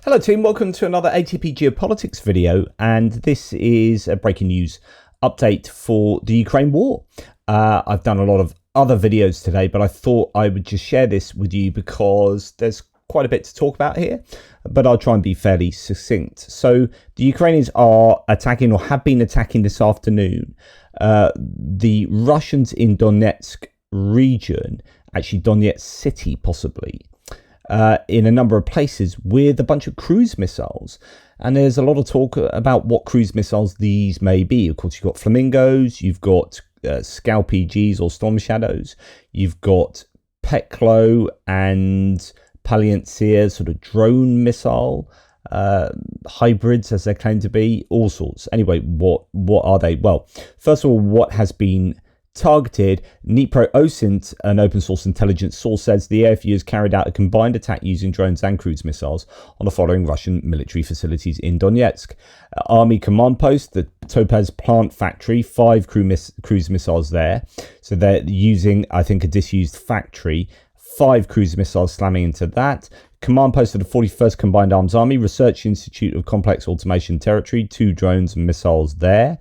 Hello team, welcome to another ATP Geopolitics video, and this is a breaking news update for the Ukraine war. I've done a lot of other videos today, but I thought I would just share this with you because there's quite a bit to talk about here, but I'll try and be fairly succinct. So the Ukrainians are attacking, or have been attacking this afternoon, the Russians in Donetsk region, actually Donetsk city possibly, in a number of places with a bunch of cruise missiles. And there's a lot of talk about what cruise missiles these may be. Of course, you've got Flamingos, you've got Scalp-PGs or Storm Shadows, you've got Peklo and Palantir sort of drone missile hybrids, as they claim to be, all sorts. Anyway, what are they? Well, first of all, what has been targeted? Dnipro Osint, an open source intelligence source, says the AFU has carried out a combined attack using drones and cruise missiles on the following Russian military facilities in Donetsk: Army command post, the Topaz plant factory, 5 cruise missiles there. So they're using, I think, a disused factory, 5 cruise missiles slamming into that. Command post of the 41st Combined Arms Army, Research Institute of Complex Automation Territory, 2 drones and missiles there.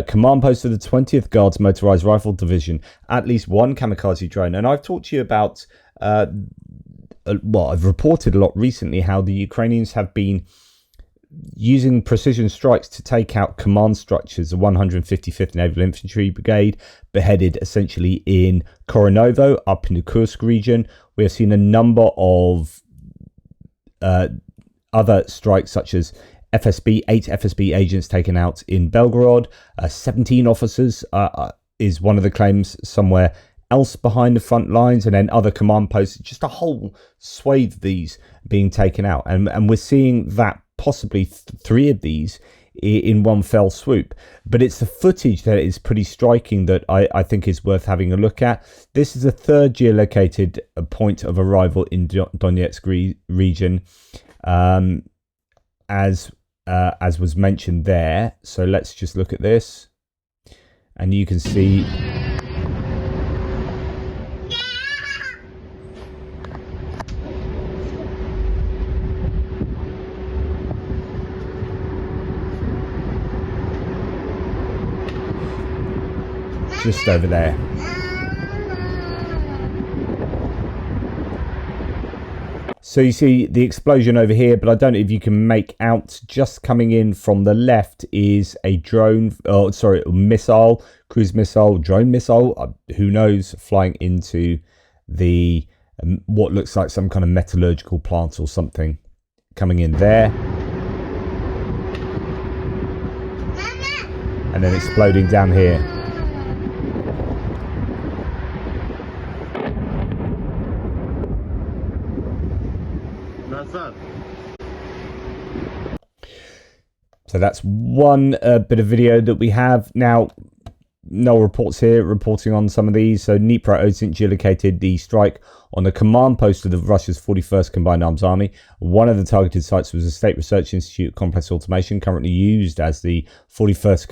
Command post of the 20th Guards Motorized Rifle Division, at least 1 kamikaze drone. And I've talked to you about, I've reported a lot recently how the Ukrainians have been using precision strikes to take out command structures. The 155th Naval Infantry Brigade beheaded essentially in Koronovo, up in the Kursk region. We have seen a number of other strikes, such as FSB, 8 FSB agents taken out in Belgorod, 17 officers is one of the claims somewhere else behind the front lines, and then other command posts, just a whole swathe of these being taken out. And we're seeing that possibly 3 of these in one fell swoop. But it's the footage that is pretty striking that I think is worth having a look at. This is the 3rd geolocated point of arrival in Donetsk region, as was mentioned there. So let's just look at this, and you can see just over there. So you see the explosion over here, but I don't know if you can make out, just coming in from the left is a drone, missile, cruise missile, drone missile, who knows, flying into the what looks like some kind of metallurgical plant or something, coming in there. And then exploding down here. So that's one bit of video that we have. Now, no reports here reporting on some of these. So Dnipro Osint geolocated the strike on the command post of the Russia's 41st Combined Arms Army. One of the targeted sites was the State Research Institute of Complex Automation, currently used as the 41st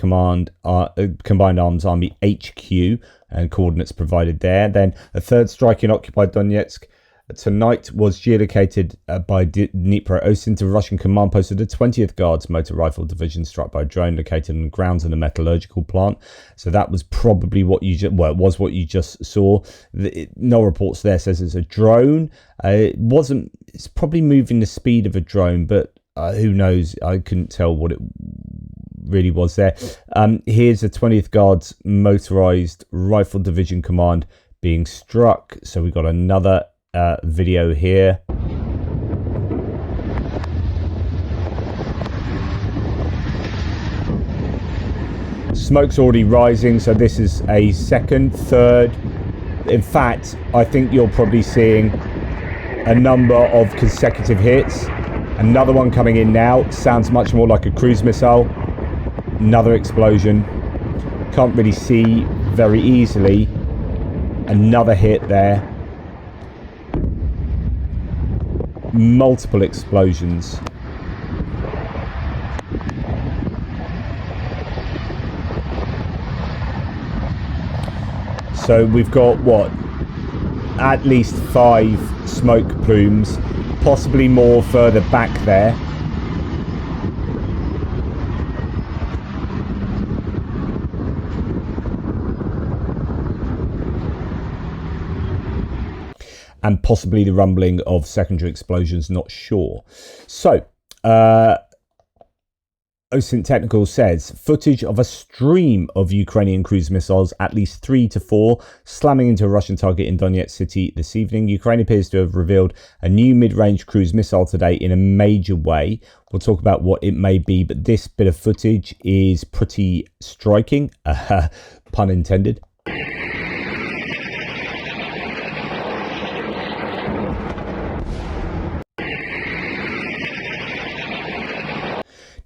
Combined Arms Army HQ, and coordinates provided there. Then a 3rd strike in occupied Donetsk tonight was geolocated by Dnipro Osint, a Russian command post of the 20th Guards Motor Rifle Division, struck by a drone located on the grounds in a metallurgical plant. So that was probably what you just, well, it was what you just saw. No reports there says it's a drone. It's probably moving the speed of a drone, but who knows? I couldn't tell what it really was there. Here's the 20th Guards Motorized Rifle Division command being struck. So we've got another video here. Smoke's already rising, so this is a 2nd, 3rd. In fact, I think you're probably seeing a number of consecutive hits. Another one coming in now. Sounds much more like a cruise missile. Another explosion. Can't really see very easily. Another hit there. Multiple explosions. So we've got what, at least 5 smoke plumes possibly more further back there. And possibly the rumbling of secondary explosions, not sure. So, Osint Technical says, footage of a stream of Ukrainian cruise missiles, at least 3 to 4, slamming into a Russian target in Donetsk city this evening. Ukraine appears to have revealed a new mid-range cruise missile today in a major way. We'll talk about what it may be, but this bit of footage is pretty striking, pun intended.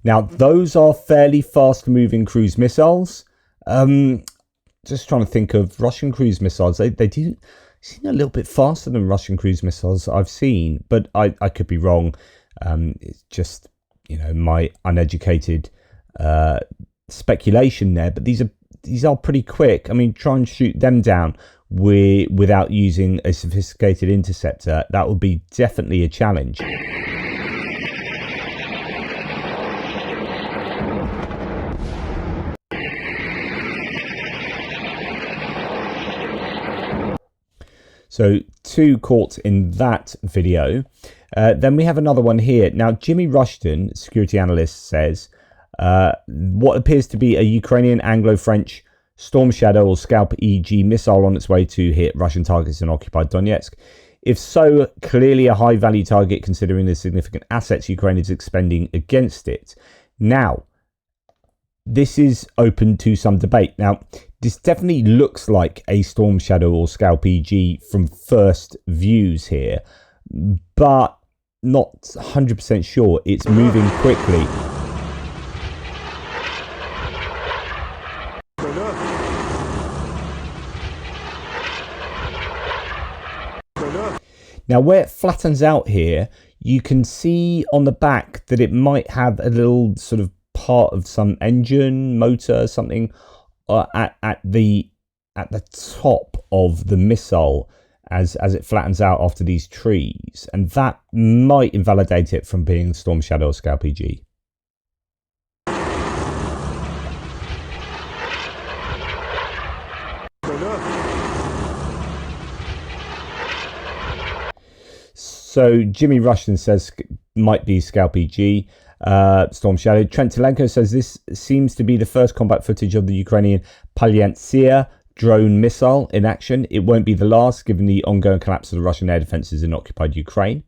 Now, those are fairly fast-moving cruise missiles. Just trying to think of Russian cruise missiles. They do seem a little bit faster than Russian cruise missiles I've seen, but I could be wrong. It's just, my uneducated speculation there. But these are pretty quick. I mean, try and shoot them down without using a sophisticated interceptor. That would be definitely a challenge. So 2 caught in that video. Then we have another one here. Now, Jimmy Rushton, security analyst, says what appears to be a Ukrainian Anglo-French Storm Shadow or Scalp EG missile on its way to hit Russian targets in occupied Donetsk. If so, clearly a high-value target considering the significant assets Ukraine is expending against it. Now, this is open to some debate. Now, this definitely looks like a Storm Shadow or Scalp EG from first views here, but not 100% sure. It's moving quickly. Now, where it flattens out here, you can see on the back that it might have a little sort of part of some engine, motor, something at the top of the missile as it flattens out after these trees, and that might invalidate it from being Storm Shadow or Scalp EG. So Jimmy Rushton says might be Scalp EG. Storm Shadow. Trent Telenko says this seems to be the first combat footage of the Ukrainian Palyantsia drone missile in action. It won't be the last, given the ongoing collapse of the Russian air defences in occupied Ukraine.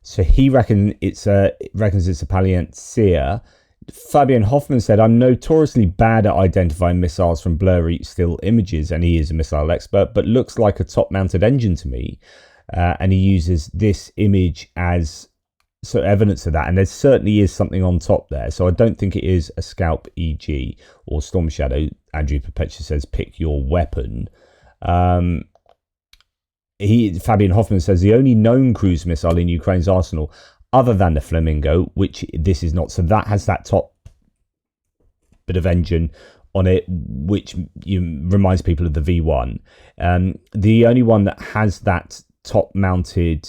So he reckons it's a Palyantsia. Fabian Hoffman said, I'm notoriously bad at identifying missiles from blurry still images, and he is a missile expert, but looks like a top-mounted engine to me. And he uses this image as so evidence of that, and there certainly is something on top there. So I don't think it is a Scalp EG or Storm Shadow. Andrew Perpetua says pick your weapon. Fabian Hoffman says the only known cruise missile in Ukraine's arsenal other than the Flamingo, which this is not, so that has that top bit of engine on it, which reminds people of the V1. The only one that has that top mounted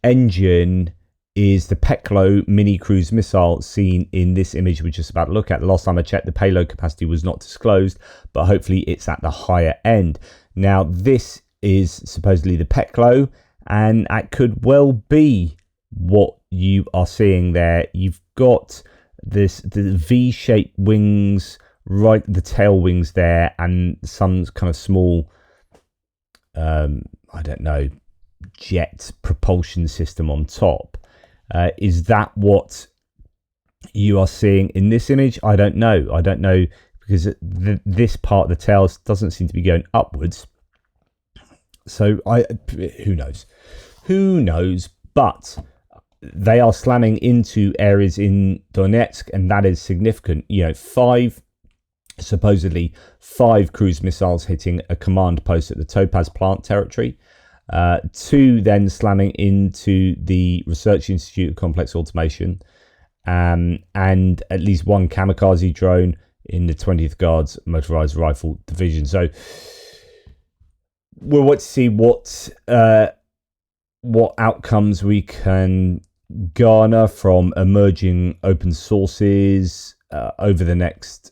engine is the Peklo mini cruise missile seen in this image we're just about to look at. The last time I checked, the payload capacity was not disclosed, but hopefully it's at the higher end. Now, this is supposedly the Peklo, and that could well be what you are seeing there. You've got the V-shaped wings, right, the tail wings there, and some kind of small I don't know, jet propulsion system on top. Is that what you are seeing in this image? I don't know. I don't know, because this part of the tail doesn't seem to be going upwards. So who knows? Who knows? But they are slamming into areas in Donetsk, and that is significant. Supposedly 5 cruise missiles hitting a command post at the Topaz plant territory. 2 then slamming into the Research Institute of Complex Automation, and at least 1 kamikaze drone in the 20th Guards Motorized Rifle Division. So we'll wait to see what what outcomes we can garner from emerging open sources over the next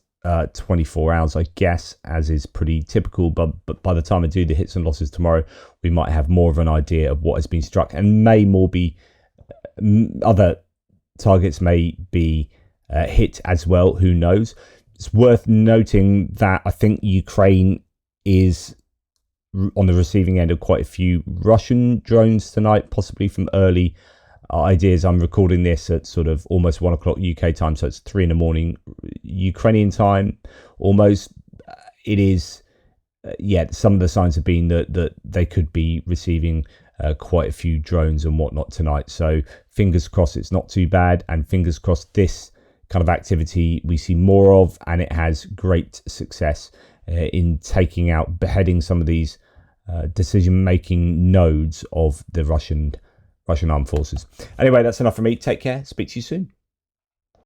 24 hours, I guess, as is pretty typical. But by the time I do the hits and losses tomorrow, we might have more of an idea of what has been struck, and may more be other targets may be hit as well. Who knows? It's worth noting that I think Ukraine is on the receiving end of quite a few Russian drones tonight, possibly from early ideas. I'm recording this at sort of almost 1 o'clock UK time, so it's 3 in the morning Ukrainian time almost. It is some of the signs have been that they could be receiving quite a few drones and whatnot tonight, so fingers crossed it's not too bad, and fingers crossed this kind of activity we see more of, and it has great success in taking out, beheading some of these decision-making nodes of the Russian armed forces. Anyway, that's enough for me. Take care. Speak to you soon.